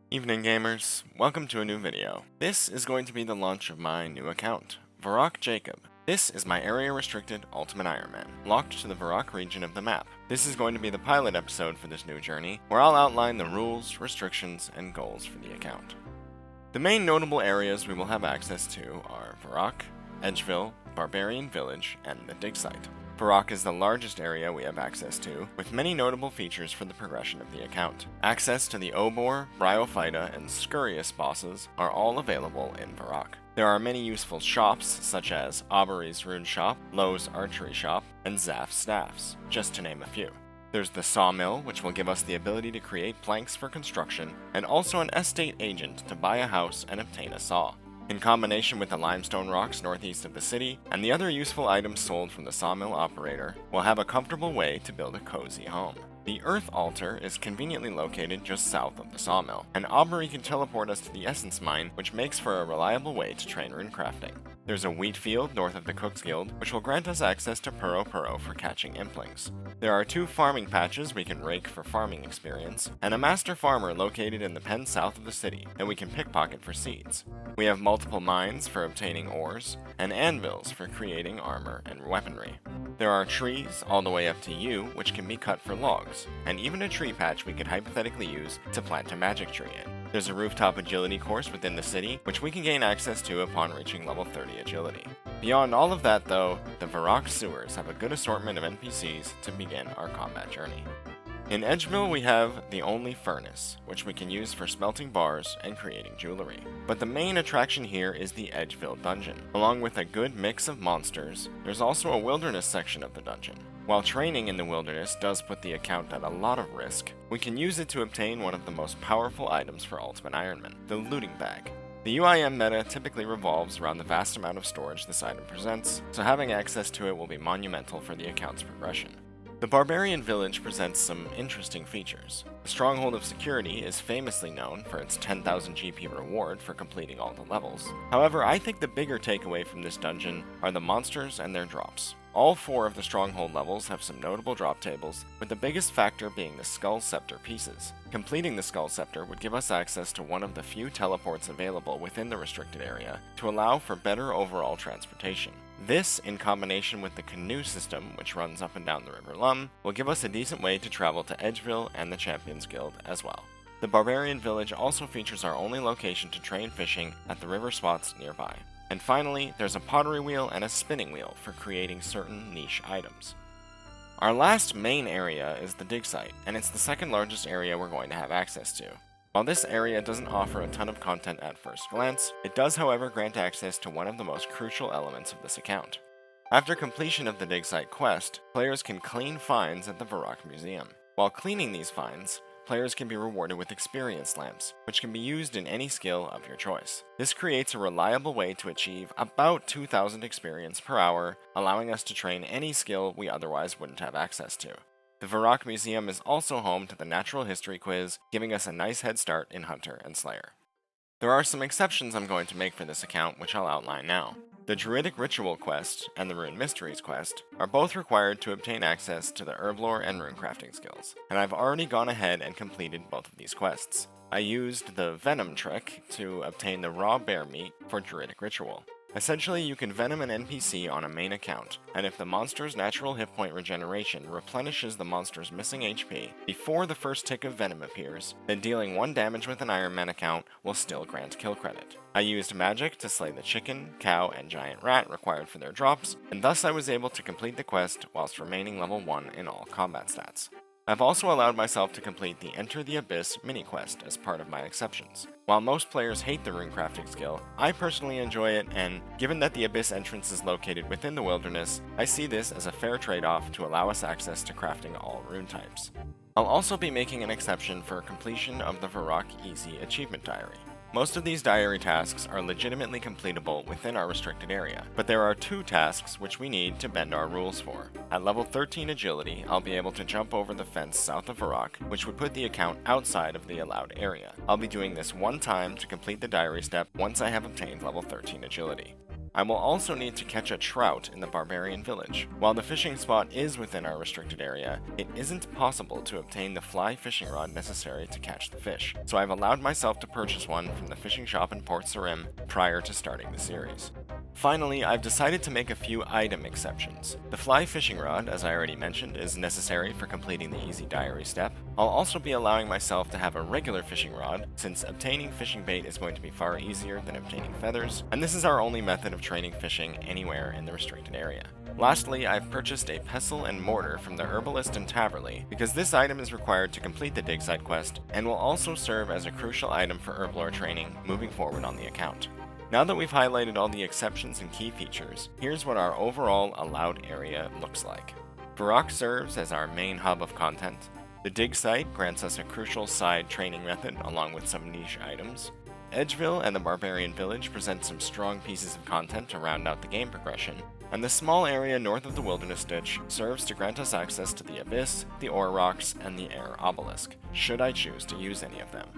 Evening gamers, welcome to a new video. This is going to be the launch of my new account, Varrock Jacob. This is my area-restricted Ultimate Ironman, locked to the Varrock region of the map. This is going to be the pilot episode for this new journey, where I'll outline the rules, restrictions, and goals for the account. The main notable areas we will have access to are Varrock, Edgeville, Barbarian Village, and the dig site. Varrock is the largest area we have access to, with many notable features for the progression of the account. Access to the Obor, Bryophyta, and Scurious bosses are all available in Varrock. There are many useful shops, such as Aubrey's Rune Shop, Lowe's Archery Shop, and Zaf's Staffs, just to name a few. There's the Sawmill, which will give us the ability to create planks for construction, and also an estate agent to buy a house and obtain a saw. In combination with the limestone rocks northeast of the city, and the other useful items sold from the sawmill operator, we'll have a comfortable way to build a cozy home. The Earth Altar is conveniently located just south of the sawmill, and Aubrey can teleport us to the Essence Mine, which makes for a reliable way to train rune crafting. There's a wheat field north of the Cook's Guild, which will grant us access to Puro for catching implings. There are 2 farming patches we can rake for farming experience, and a master farmer located in the pen south of the city that we can pickpocket for seeds. We have multiple mines for obtaining ores, and anvils for creating armor and weaponry. There are trees all the way up to U, which can be cut for logs, and even a tree patch we could hypothetically use to plant a magic tree in. There's a rooftop agility course within the city, which we can gain access to upon reaching level 30 agility. Beyond all of that though, the Varrock sewers have a good assortment of NPCs to begin our combat journey. In Edgeville we have the only furnace, which we can use for smelting bars and creating jewelry. But the main attraction here is the Edgeville dungeon. Along with a good mix of monsters, there's also a wilderness section of the dungeon. While training in the wilderness does put the account at a lot of risk, we can use it to obtain one of the most powerful items for Ultimate Ironman, the looting bag. The UIM meta typically revolves around the vast amount of storage this item presents, so having access to it will be monumental for the account's progression. The Barbarian Village presents some interesting features. The Stronghold of Security is famously known for its 10,000 GP reward for completing all the levels. However, I think the bigger takeaway from this dungeon are the monsters and their drops. All 4 of the Stronghold levels have some notable drop tables, with the biggest factor being the Skull Scepter pieces. Completing the Skull Scepter would give us access to one of the few teleports available within the restricted area to allow for better overall transportation. This, in combination with the canoe system, which runs up and down the River Lum, will give us a decent way to travel to Edgeville and the Champions Guild as well. The Barbarian Village also features our only location to train fishing at the river spots nearby. And finally, there's a pottery wheel and a spinning wheel for creating certain niche items. Our last main area is the dig site, and it's the second largest area we're going to have access to. While this area doesn't offer a ton of content at first glance, it does however grant access to one of the most crucial elements of this account. After completion of the dig site quest, players can clean finds at the Varrock Museum. While cleaning these finds, players can be rewarded with experience lamps, which can be used in any skill of your choice. This creates a reliable way to achieve about 2,000 experience per hour, allowing us to train any skill we otherwise wouldn't have access to. The Varrock Museum is also home to the Natural History quiz, giving us a nice head start in Hunter and Slayer. There are some exceptions I'm going to make for this account, which I'll outline now. The Druidic Ritual quest and the Rune Mysteries quest are both required to obtain access to the Herblore and runecrafting skills, and I've already gone ahead and completed both of these quests. I used the Venom trick to obtain the raw bear meat for Druidic Ritual. Essentially, you can venom an NPC on a main account, and if the monster's natural hit point regeneration replenishes the monster's missing HP before the first tick of venom appears, then dealing 1 damage with an Iron Man account will still grant kill credit. I used magic to slay the chicken, cow, and giant rat required for their drops, and thus I was able to complete the quest whilst remaining level 1 in all combat stats. I've also allowed myself to complete the Enter the Abyss mini-quest as part of my exceptions. While most players hate the runecrafting skill, I personally enjoy it, and given that the Abyss entrance is located within the wilderness, I see this as a fair trade-off to allow us access to crafting all rune types. I'll also be making an exception for completion of the Varrock Easy Achievement Diary. Most of these diary tasks are legitimately completable within our restricted area, but there are 2 tasks which we need to bend our rules for. At level 13 agility, I'll be able to jump over the fence south of Varrock, which would put the account outside of the allowed area. I'll be doing this 1 time to complete the diary step once I have obtained level 13 agility. I will also need to catch a trout in the Barbarian village. While the fishing spot is within our restricted area, it isn't possible to obtain the fly fishing rod necessary to catch the fish, so I've allowed myself to purchase one from the fishing shop in Port Sarim prior to starting the series. Finally, I've decided to make a few item exceptions. The fly fishing rod, as I already mentioned, is necessary for completing the easy diary step. I'll also be allowing myself to have a regular fishing rod, since obtaining fishing bait is going to be far easier than obtaining feathers, and this is our only method of training fishing anywhere in the restricted area. Lastly, I've purchased a pestle and mortar from the Herbalist in Taverley, because this item is required to complete the dig site quest, and will also serve as a crucial item for herblore training moving forward on the account. Now that we've highlighted all the exceptions and key features, here's what our overall allowed area looks like. Varrock serves as our main hub of content. The dig site grants us a crucial side training method along with some niche items. Edgeville and the Barbarian village present some strong pieces of content to round out the game progression, and the small area north of the Wilderness Ditch serves to grant us access to the Abyss, the Ore Rocks, and the Air Obelisk, should I choose to use any of them.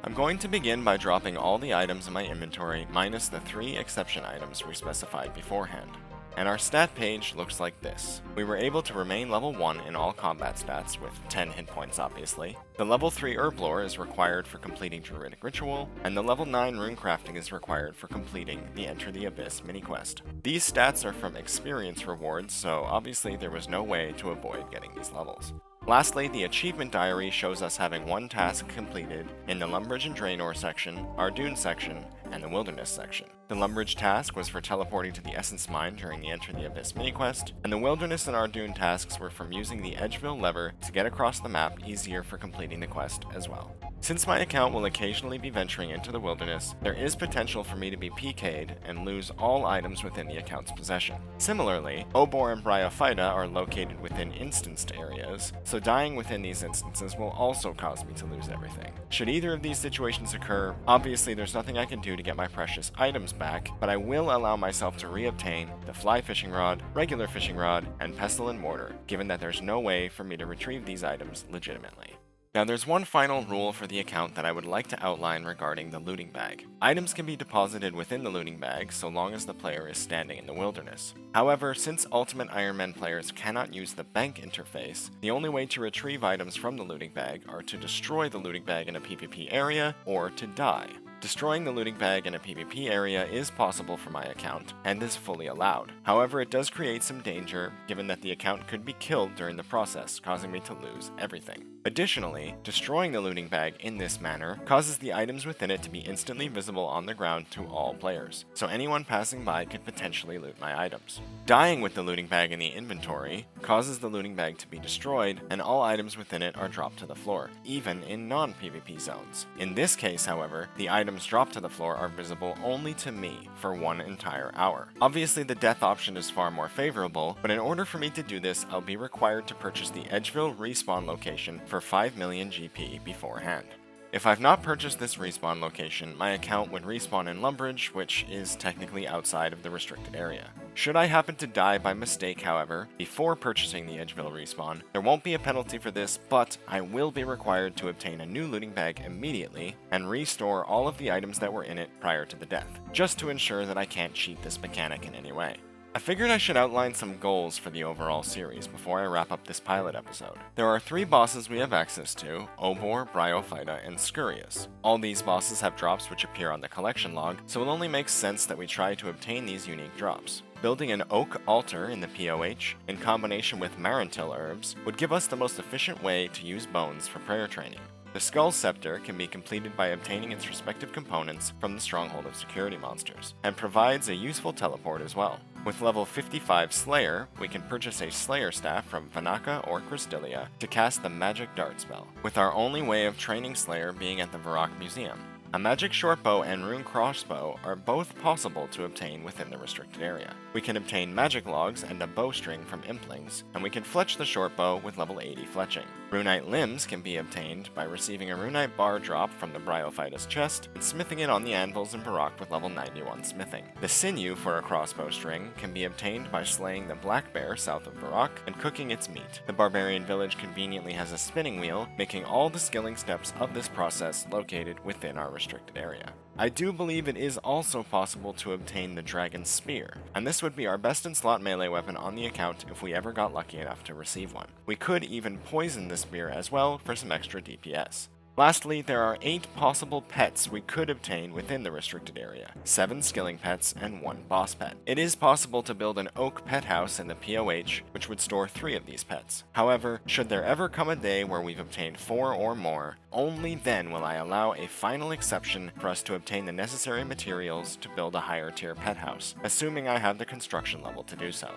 I'm going to begin by dropping all the items in my inventory minus the 3 exception items we specified beforehand. And our stat page looks like this. We were able to remain level 1 in all combat stats, with 10 hit points obviously. The level 3 herblore is required for completing Druidic Ritual, and the level 9 rune crafting is required for completing the Enter the Abyss mini-quest. These stats are from experience rewards, so obviously there was no way to avoid getting these levels. Lastly, the achievement diary shows us having 1 task completed in the Lumbridge and Draenor section, our Dune section, and the Wilderness section. The Lumbridge task was for teleporting to the Essence Mine during the Enter the Abyss mini-quest, and the Wilderness and our Dune tasks were from using the Edgeville lever to get across the map easier for completing the quest as well. Since my account will occasionally be venturing into the Wilderness, there is potential for me to be PK'd and lose all items within the account's possession. Similarly, Obor and Bryophyta are located within instanced areas, so dying within these instances will also cause me to lose everything. Should either of these situations occur, obviously there's nothing I can do to get my precious items back, but I will allow myself to reobtain the fly fishing rod, regular fishing rod, and pestle and mortar, given that there's no way for me to retrieve these items legitimately. Now there's one final rule for the account that I would like to outline regarding the looting bag. Items can be deposited within the looting bag so long as the player is standing in the wilderness. However, since Ultimate Ironman players cannot use the bank interface, the only way to retrieve items from the looting bag are to destroy the looting bag in a PvP area or to die. Destroying the looting bag in a PvP area is possible for my account, and is fully allowed. However, it does create some danger, given that the account could be killed during the process, causing me to lose everything. Additionally, destroying the looting bag in this manner causes the items within it to be instantly visible on the ground to all players, so anyone passing by could potentially loot my items. Dying with the looting bag in the inventory causes the looting bag to be destroyed, and all items within it are dropped to the floor, even in non-PvP zones. In this case, however, the items dropped to the floor are visible only to me for 1 entire hour. Obviously, the death option is far more favorable, but in order for me to do this, I'll be required to purchase the Edgeville respawn location for 5 million GP beforehand. If I've not purchased this respawn location, my account would respawn in Lumbridge, which is technically outside of the restricted area. Should I happen to die by mistake, however, before purchasing the Edgeville respawn, there won't be a penalty for this, but I will be required to obtain a new looting bag immediately and restore all of the items that were in it prior to the death, just to ensure that I can't cheat this mechanic in any way. I figured I should outline some goals for the overall series before I wrap up this pilot episode. There are 3 bosses we have access to: Obor, Bryophyta, and Scurius. All these bosses have drops which appear on the collection log, so it only makes sense that we try to obtain these unique drops. Building an oak altar in the POH, in combination with Marantil herbs, would give us the most efficient way to use bones for prayer training. The Skull Scepter can be completed by obtaining its respective components from the Stronghold of Security monsters, and provides a useful teleport as well. With level 55 Slayer, we can purchase a Slayer Staff from Vanaka or Cristelia to cast the Magic Dart spell, with our only way of training Slayer being at the Varrock Museum. A magic shortbow and rune crossbow are both possible to obtain within the restricted area. We can obtain magic logs and a bowstring from implings, and we can fletch the shortbow with level 80 fletching. Runite limbs can be obtained by receiving a runite bar drop from the Bryophyta's chest and smithing it on the anvils in Varrock with level 91 smithing. The sinew for a crossbow string can be obtained by slaying the black bear south of Varrock and cooking its meat. The Barbarian village conveniently has a spinning wheel, making all the skilling steps of this process located within our restricted area. I do believe it is also possible to obtain the Dragon Spear, and this would be our best in slot melee weapon on the account if we ever got lucky enough to receive one. We could even poison the spear as well for some extra DPS. Lastly, there are 8 possible pets we could obtain within the restricted area, 7 skilling pets and 1 boss pet. It is possible to build an oak pet house in the POH, which would store 3 of these pets. However, should there ever come a day where we've obtained 4 or more, only then will I allow a final exception for us to obtain the necessary materials to build a higher tier pet house, assuming I have the construction level to do so.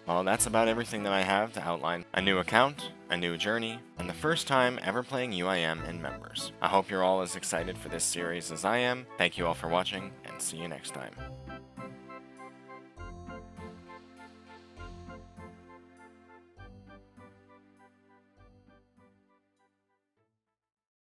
Well, that's about everything that I have to outline a new account, a new journey, and the first time ever playing UIM in members. I hope you're all as excited for this series as I am. Thank you all for watching, and see you next time.